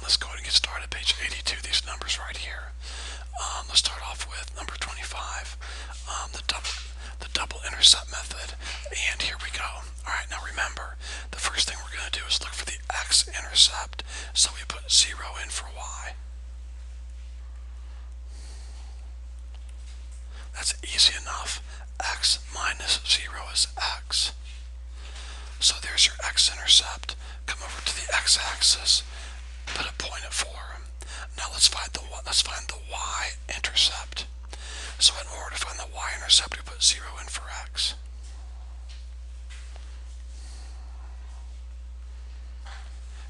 Let's go ahead and get started. Page 82, these numbers right here. Let's start off with number 25, the double intercept method. And here we go. Alright, now remember, the first thing we're going to do is look for the x-intercept. So we put 0 in for y. That's easy enough. X minus 0 is x. So there's your x-intercept. Come over to the x-axis. Put a point at 4. Now let's find the y-intercept. So in order to find the y-intercept, we put 0 in for x.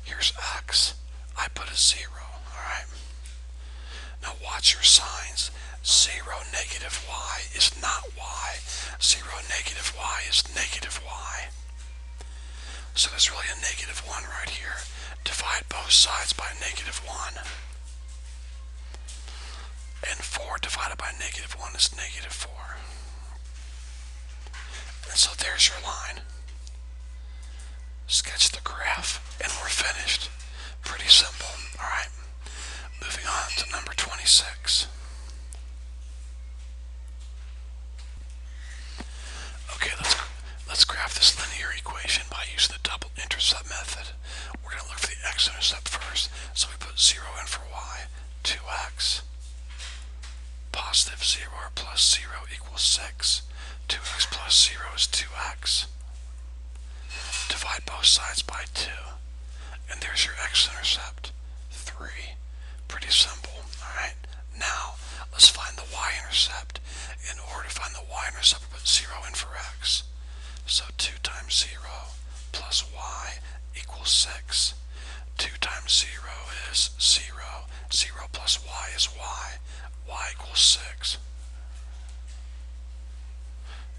Here's x. I put a 0. Alright. Now watch your signs. 0 negative y is not y. 0 negative y is negative y. So there's really a negative 1 right here. Divide both sides by negative 1. And 4 divided by negative 1 is negative 4. And so there's your line. Sketch the graph and we're finished. Pretty simple. Alright. Moving on to number 26. Okay, let's graph this linear equation by using the double intercept method. We're going to look for the x-intercept first. So we put 0 in for y. 2x. Positive 0 plus 0 equals 6. 2x plus 0 is 2x. Divide both sides by 2. And there's your x-intercept. 3. Pretty simple. Alright. Now, let's find the y-intercept. In order to find the y-intercept, we put 0 in for x. So 2 times 0 plus y equals 6. 2 times 0 is 0. 0 plus y is y. Y equals 6.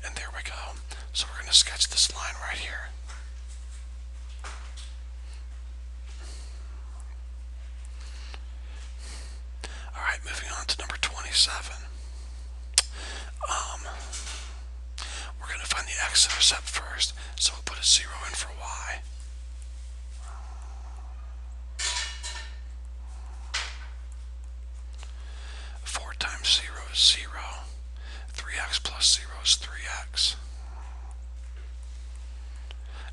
And there we go. So we're going to sketch this line right here. Alright, moving on to number 27. We're going to find the x-intercept first, so we'll put a 0 in for y. Times 0 is 0. 3x plus 0 is 3x.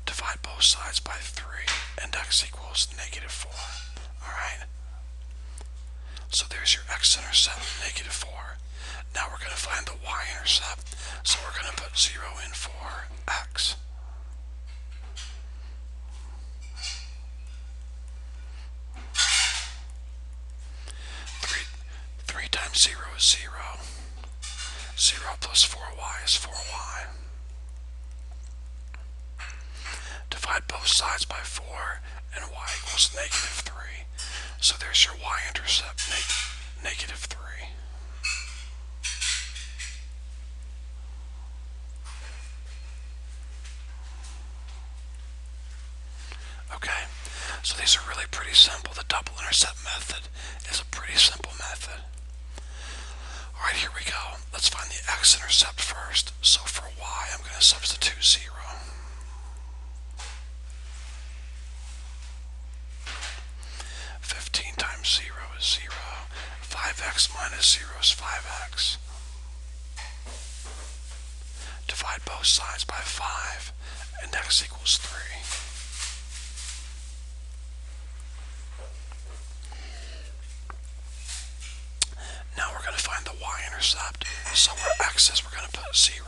Divide both sides by 3, and x equals negative 4. Alright? So there's your x-intercept, negative 4. Now we're going to find the y-intercept, so we're going to put 0 in for x. 3 times 0 is 0. 0 plus 4y is 4y. Divide both sides by 4, and y equals negative 3. So there's your y-intercept, negative 3. Okay, so these are really pretty simple. The double intercept method is a pretty simple method. Alright, here we go. Let's find the x-intercept first. So for y, I'm going to substitute 0. 15 times 0 is 0. 5x minus 0 is 5x. Divide both sides by 5, and x equals 3. Now we're going to find the y-intercept. So where x is, we're going to put 0.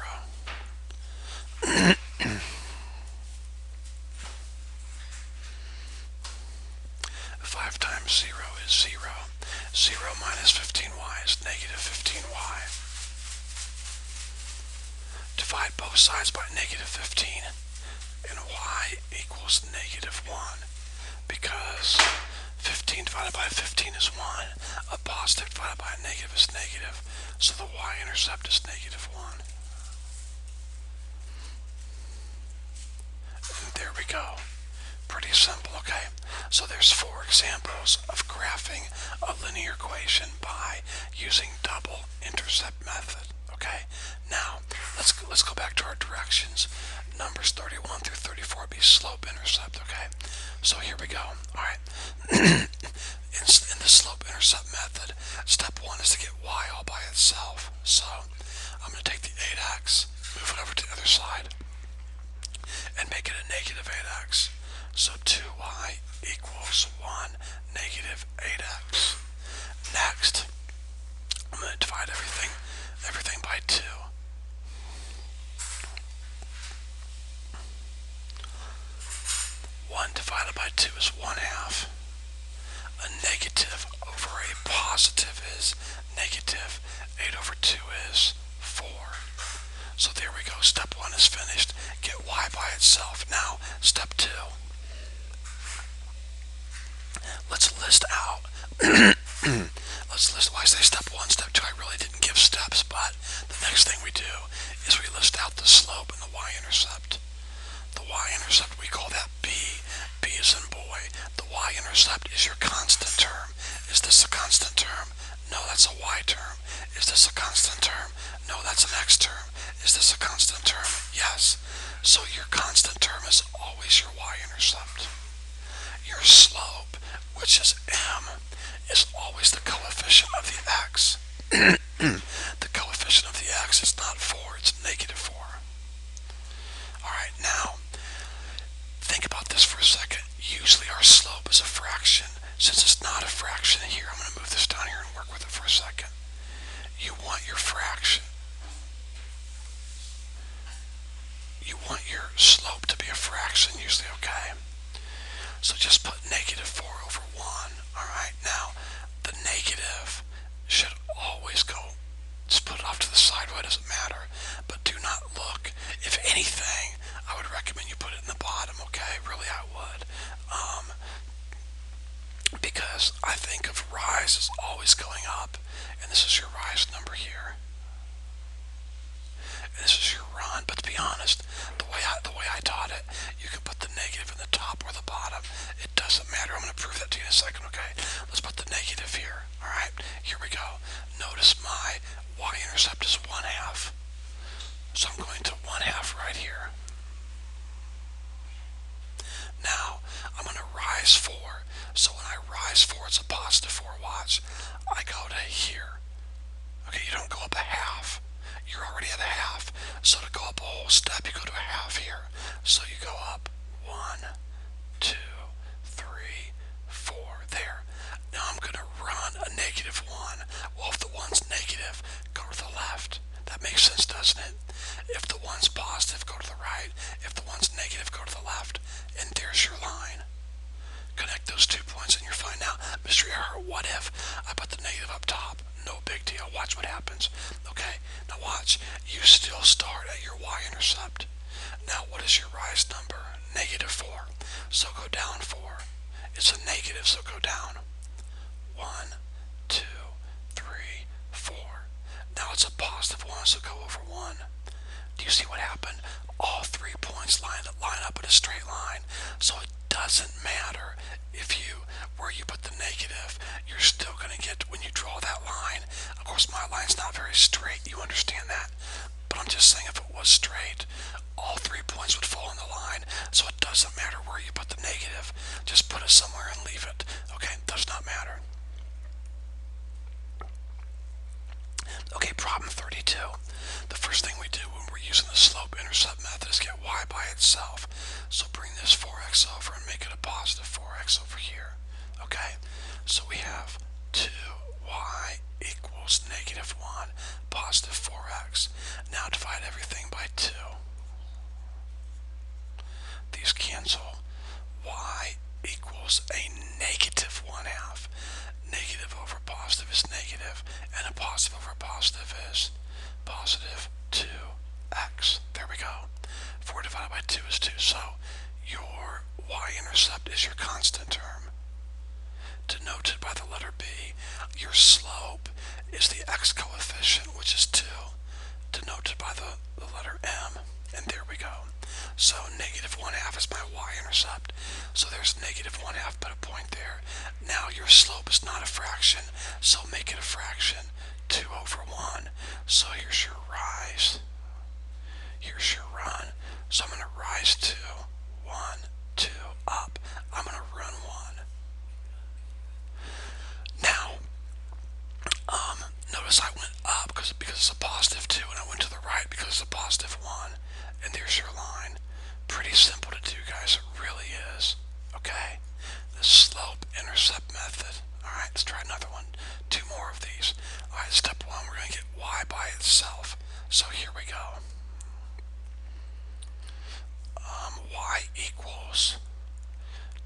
5 times 0 is 0. 0 minus 15y is negative 15y. Divide both sides by negative 15, and y equals negative 1. Because 15 divided by 15 is 1. A positive divided by a negative is negative. So the y-intercept is negative 1. And there we go. Pretty simple, okay? So there's 4 examples of graphing a linear equation by using double intercept method, Okay, now let's go back to our directions. Numbers 31 through 34 be slope-intercept. Okay, so here we go. All right, in the slope-intercept method, step 1 is to get y all by itself. So I'm going to take the 8x, move it over to the other side, and make it a negative 8x. So 2y equals 1 negative 8x. Next, I'm going to divide everything by 2. 1 divided by 2 is 1/2. A negative over a positive is negative. 8 over 2 is 4. So there we go. Step 1 is finished. Get y by itself. Now, step 2. Let's list out. Let's list. Why I say step 1, step 2. I really didn't give steps, but the next thing we do is we list out the slope and the y-intercept. The y-intercept, we call that b. B is in boy. The y-intercept is your constant term. Is this a constant term? No, that's a y term. Is this a constant term? No, that's an x term. Is this a constant term? Yes. So your constant term is always your y-intercept. Your slope, which is m, is always the coefficient of the x. The coefficient of the x is not 4, it's negative 4. Alright, now, think about this for a second. Usually our slope is a fraction. Since it's not a fraction here, I'm going to move this down here and work with it for a second. You want your fraction. You want your slope to be a fraction usually, okay? So just put negative 4 over 1. Alright, now the negative should always go. Just put it off to the side, why does it matter? But do not look. If anything, I would recommend you put it in the bottom, okay? Really, I would. Because I think of rise as always going up, and this is your rise number here. And this is your run, but to be honest, the way I taught it, you can put the negative in the top or the bottom. It doesn't matter. I'm going to prove that to you in a second, okay? Let's put the negative here. Alright, here we go. Notice my y-intercept is 1/2. So I'm going to 1/2 right here. Now, I'm going to rise 4. So when I rise 4, it's a positive 4. Watch. I go to here. Okay, you don't go up a half. You're already at a half. So to go up a whole step, you go to a half here. So you go up 1, 2, 3, 4. There. Now I'm going to run a negative 1. Well, if the 1's negative, go to the left. That makes sense, doesn't it? If the 1's positive, go to the right. If the 1's negative, go to the left. And there's your line. Connect those 2 points and you're fine. Now, mystery error, what if I put the negative up top? No big deal. Watch what happens. Okay, now watch. You still start at your y-intercept. Now, what is your rise number? Negative 4. So go down 4. It's a negative, so go down. 1, 2, 3, 4. Now it's a positive 1, so go over 1. Do you see what happened? All 3 points line up in a straight line. So it doesn't matter where you put the negative. You're still going to get, when you draw that line. Of course, my line's not very straight. You understand that. But I'm just saying, if it was straight, all 3 points would fall in the line. So it doesn't matter where you put the negative. Just put it somewhere and leave it. Okay, it does not matter. Okay, problem 32. The first thing we do when we're using the slope-intercept method is get y by itself. So bring this 4x over and make it a positive 4x over here. Okay, so we have 2y equals negative 1, positive 4x. Now divide everything by 2. These cancel. Y equals a negative 1/2. Negative over positive is negative, and a positive over positive is positive 2x. There we go. 4 divided by 2 is 2. So your y-intercept is your constant term, denoted by the letter b. Your slope is the x coefficient, which is 2, denoted by the letter m. And there we go. So negative 1/2 is my y-intercept. So there's negative 1/2, put a point there. Now your slope is not a fraction, so make it a fraction. 2 over 1. So here's your rise. Here's your run. So I'm going to rise 2, 1, 2, up. I'm going to run 1. Now, notice I went up because it's a positive 2, and I went to the right because it's a positive 1. And there's your line. Pretty simple to do, guys. It really is. Okay? The slope-intercept method. Alright, let's try another one. 2 more of these. Alright, step 1, we're going to get y by itself. So here we go. Y equals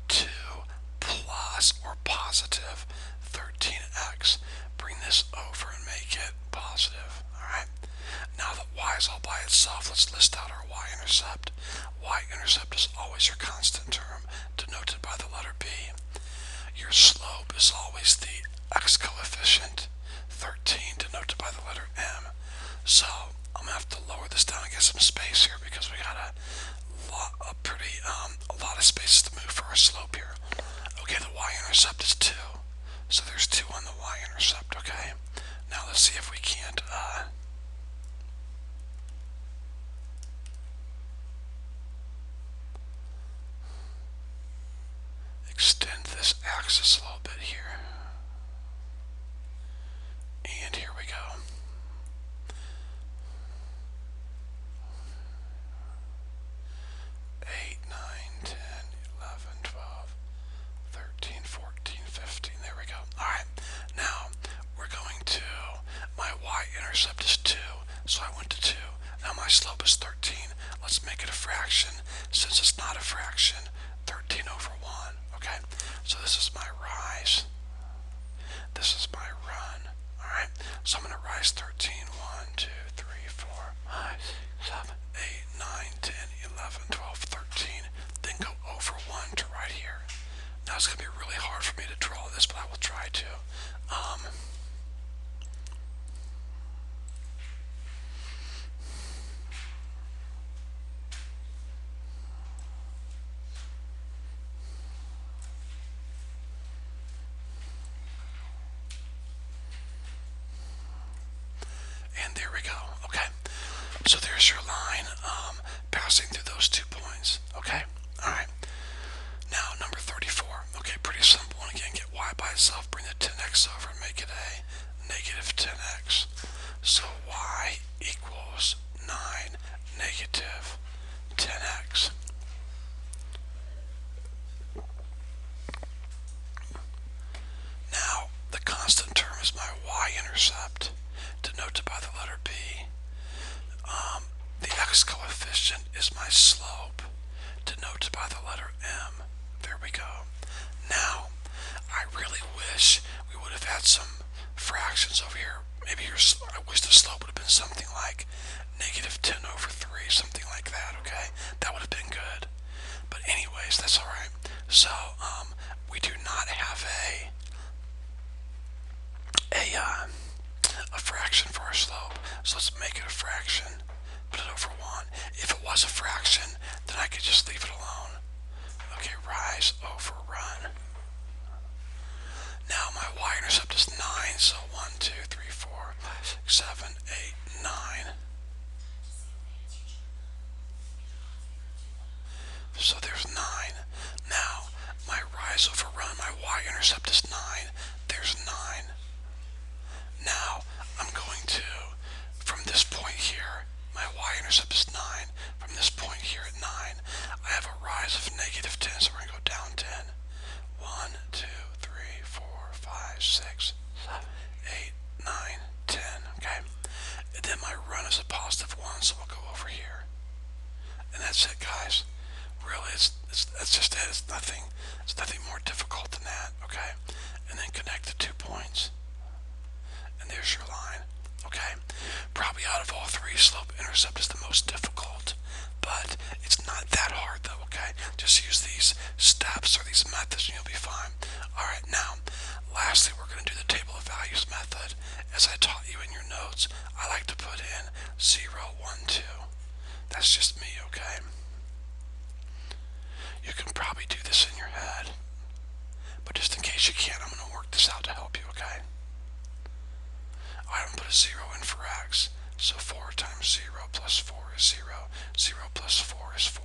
2 plus or positive 13x. Bring this over and make it positive. Alright? Now that y is all by itself, let's list out our y-intercept. Y-intercept is always your constant term, denoted by the letter b. Your slope is always the x coefficient, 13, denoted by the letter m. So I'm gonna have to lower this down and get some space here because we got a lot of spaces to move for our slope here. Okay, the y-intercept is 2, so there's 2 on the y-intercept. Okay, now let's see if we can't extend this axis a little bit here. And here we go. 8, 9, 10, 11, 12, 13, 14, 15. There we go. Alright, now we're going to, my y-intercept is 2, so I went to 2. Now my slope is 13. Let's make it a fraction. Since it's not a fraction, 13 over 1. Okay, so this is my rise. This is my run. Alright, so I'm going to rise 13. 1, 2, 3, 4, 5, 6, 7, 8, 9, 10, 11, 12, 13. Then go over 1 to right here. Now it's going to be really hard for me to draw this, but I will try to. And there we go. Okay, so there's your line passing through those 2 points. Okay, alright. Now number 34. Okay, pretty simple. And again, get y by itself, bring the 10x over and make it a negative 10x. So y equals 9 negative 10x. Now, the constant term is my y-intercept, denoted by the letter b. The x coefficient is my slope, denoted by the letter m. There we go. Now, I really wish we would have had some fractions over here. Maybe I wish the slope would have been something like negative 10 over 3, something like that, okay? That would have been good. But anyways, that's alright. So, we do not have a fraction for our slope. So let's make it a fraction. Put it over 1. If it was a fraction, then I could just leave it alone. Okay, rise over run. Now my y-intercept is 9, so 1, 2, 3, 4, 5, 6, 7, 8, 9. So there's 9. Now my rise over run, my y-intercept is 9. There's 9. Now I'm going to, from this point here, my y-intercept is 9. From this point here at 9, I have a rise of negative 10, so we're going to go down 10. 1, 2, 3, 4, 5, 6, 7, 8, 9, 10. Okay? And then my run is a positive 1, so we'll go over here. And that's it, guys. Really, that's just it. It's nothing more difficult than that. Okay? And then connect the 2 points. And there's your line. Okay? Probably out of all 3, slope-intercept is the most difficult. But it's not that hard, though, okay? Just use these steps or these methods and you'll be fine. Alright, now, lastly, we're going to do the table of values method. As I taught you in your notes, I like to put in 0, 1, 2. That's just me, okay? You can probably do this in your head. But just in case you can't, I'm going to work this out to help you, okay? I'm going to put a 0 in for x. So 4 times 0 plus 4 is 0. 0 plus 4 is 4.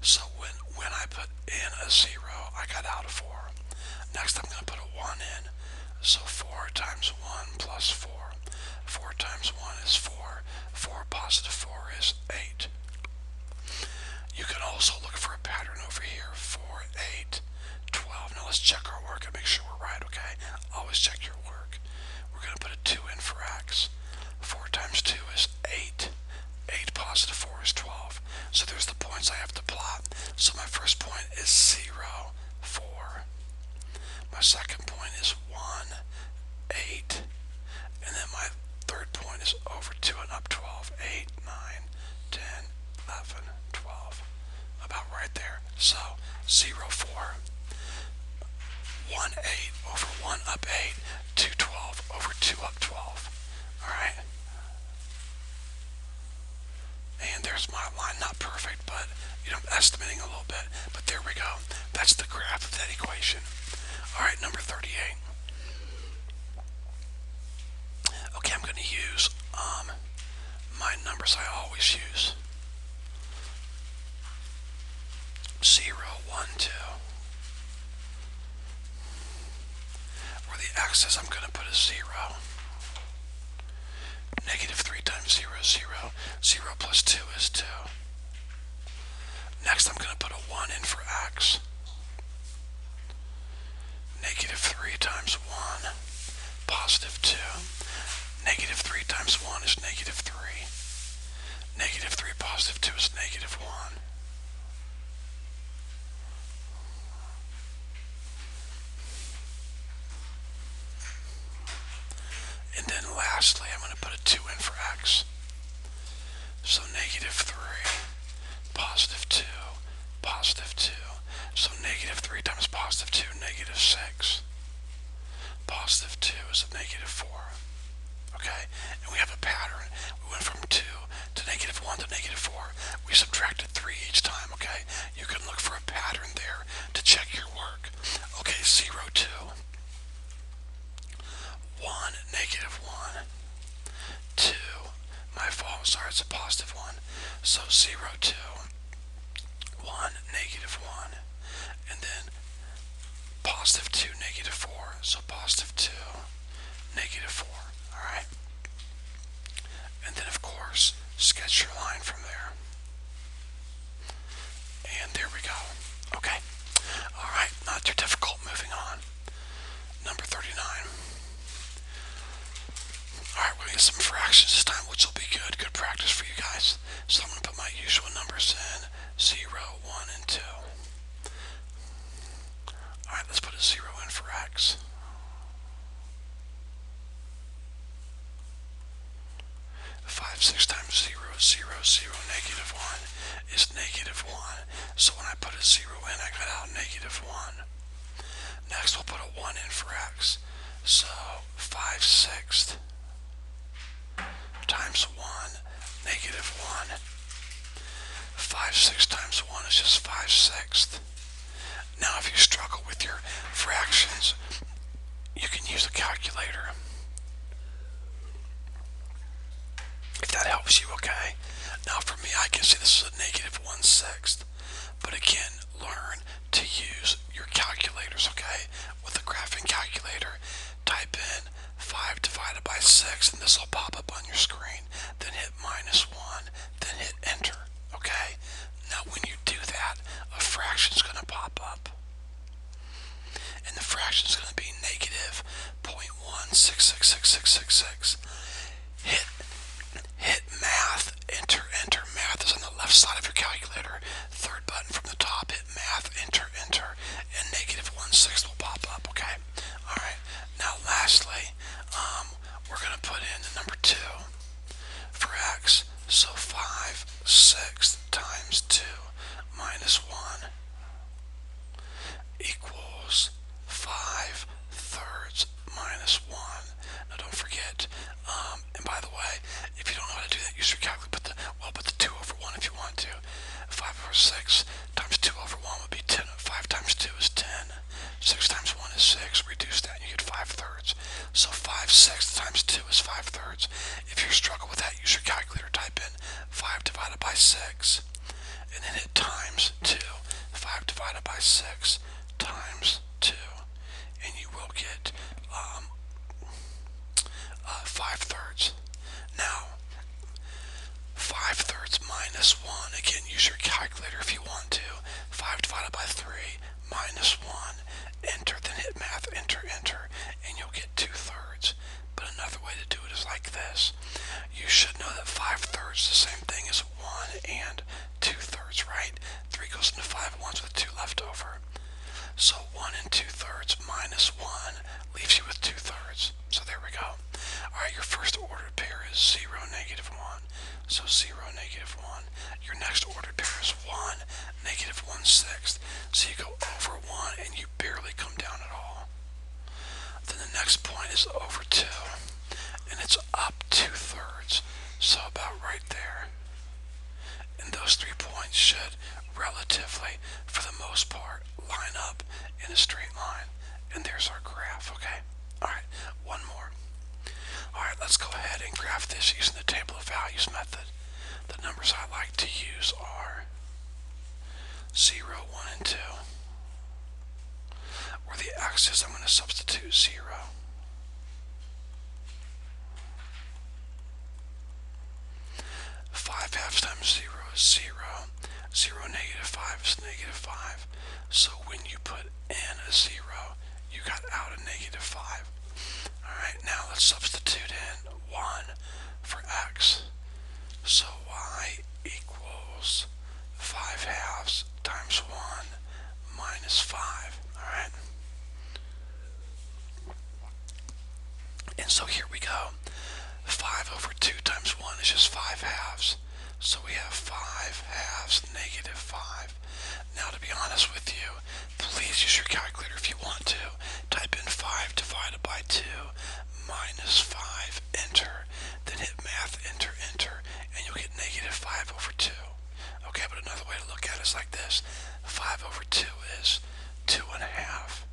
So when I put in a 0, I got out a 4. Next I'm going to put a 1 in. So 4 times 1 plus 4. 4 times 1 is 4. 4 positive 4 is 8. You can also look for a pattern over here. 4, 8, 12. Now let's check our work and make sure we're right, okay? Always check your work. We're going to put a 2 in for x. 4 times 2 is 8. 8 positive 4 is 12. So there's the points I have to plot. So my first point is 0, 4. My second point is 1, 8. And then my third point is over 2 and up 12. 8, 9, 10, 11, 12. About right there. So 0, 4. 1, 8 over 1 up 8. 2, 12 over 2 up 12. Alright? And there's my line. Not perfect, but I'm estimating a little bit. But there we go. That's the graph of that equation. Alright, number 38. Okay, I'm going to use my numbers I always use. 0, 1, 2. Where the x is, I'm going to put a 0. Negative 3 times 0 is 0. 0 plus 2 is 2. Next, I'm going to put a 1 in for x. Negative 3 times 1, positive 2. Negative 3 times 1 is negative 3. Negative 3 positive 2 is negative 1. And then lastly, I'm going to put a 2 in for x. So negative 3, positive 2, positive 2. So negative 3 times positive 2, negative 6. Positive 2 is a negative 4. Okay? And we have a pattern. We went from 2 to negative 1 to negative 4. We subtracted 3 each time, okay? You can look for a pattern there to check your work. Okay, 0, 2. 1, negative 1. 2. My fault. Sorry, it's a positive 1. So 0, 2. 1, negative 1. And then positive 2, negative 4. So positive 2, negative 4. Alright? And then, of course, sketch your line from there. And there we go. Okay. Alright, not too difficult. Moving on. Number 39. Alright, we're going to get some fractions this time, which will be good. Good practice for you guys. So I'm going to put my usual numbers in. 0, 1, and 2. Alright, let's put a 0 in for x. 5, 6 times 0 is 0, 0, negative 1 is negative 1. So when I put a 0 in, I got out negative 1. Next, we'll put a 1 in for x. So 5 sixths times 1, negative 1. 5 6 times 1 is just 5 sixths. Now, if you struggle with your fractions, you can use a calculator. If that helps you, okay? Now, for me, I can see this is a negative 1 sixth. But again, learn to use your calculators, okay? With a graphing calculator, type in 5 divided by 6, and this will pop up on your screen. Then hit -1, then hit enter, okay? Now, when you do that, a fraction is going to pop up. And the fraction is going to be negative 0.1666666. Hit math, enter, math is on the and then hit times 2. 5 divided by 6 times 2, and you will get 5/3. Now, 5/3 minus 1, again, use your calculator if you want to. 5 divided by 3 minus 1, enter, then hit math, enter, enter, and you'll get 2/3. But another way to do it is like this. You should know that 5/3 is the same thing as 1 and 2/3, right? 3 goes into 5 once with 2 left over. So 1 and 2/3 minus 1 leaves you with 2/3. So there we go. Alright, your first ordered pair is 0, -1. So 0, -1. Your next ordered pair is 1, -1/6. So you go over 1 and you barely come down at all. Then the next point is over 2, and it's up 2/3. So about right there. And those 3 points should relatively, for the most part, line up in a straight line. And there's our graph, okay? Alright, one more. Alright, let's go ahead and graph this using the table of values method. The numbers I like to use are 0, 1, and 2. Where the x is, I'm going to substitute 0. 5/2 times 0 is 0. 0 -5 is -5. So when you put in a 0, you got out a -5. Alright, now let's substitute in 1 for x. So y equals 5/2 times 1 minus 5. Alright? And so here we go. 5 over 2 times 1 is just 5/2. So we have 5/2 -5. Now, to be honest with you, please use your calculator if you want to. Type in 5 divided by 2 minus 5, enter. Then hit math, enter, enter, and you'll get -5 over 2. Okay, but another way to look at it is like this. 5 over 2 is 2.5.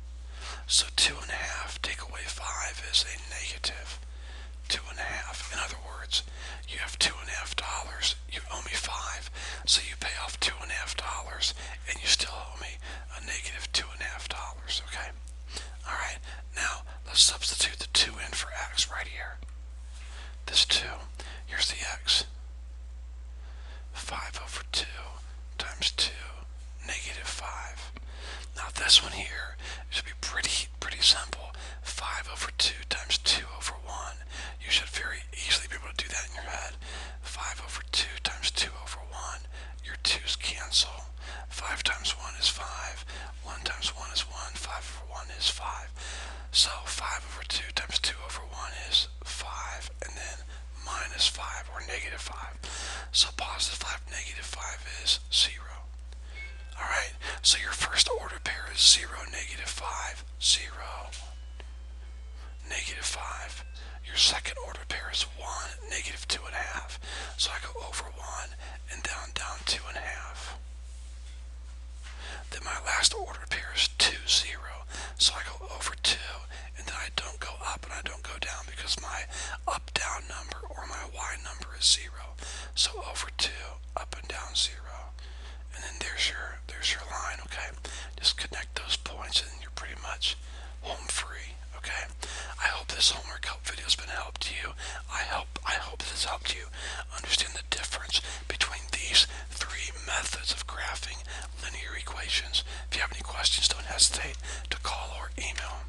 So 2.5 take away 5 is a -2.5. In other words, you have $2.50. You owe me 5, so you pay off $2.50, and you still owe me a -$2.50. Okay. All right. Now let's substitute the 2 in for x right here. This 2. Here's the x. 5 over 2 times 2, -5. Now this one here should be pretty simple. 5 over 2 times 2 over 1. You should very easily be able to do that in your head. 5 over 2 times 2 over 1. Your 2's cancel. 5 times 1 is 5. 1 times 1 is 1. 5 over 1 is 5. So 5 over 2 times 2 over 1 is 5. And then minus 5 or -5. So +5, -5 is 0. Alright, so your first order pair is 0, -5, 0, -5. Your second order pair is 1, -2.5. So I go over 1 and down 2.5. Then my last order pair is 2, 0. So I go over 2 and then I don't go up and I don't go down because my up-down number or my y number is 0. So over 2, up and down 0. And then there's your line, okay? Just connect those points and you're pretty much home free, okay? I hope this homework help video has been a help to you. I hope this has helped you understand the difference between these 3 methods of graphing linear equations. If you have any questions, don't hesitate to call or email.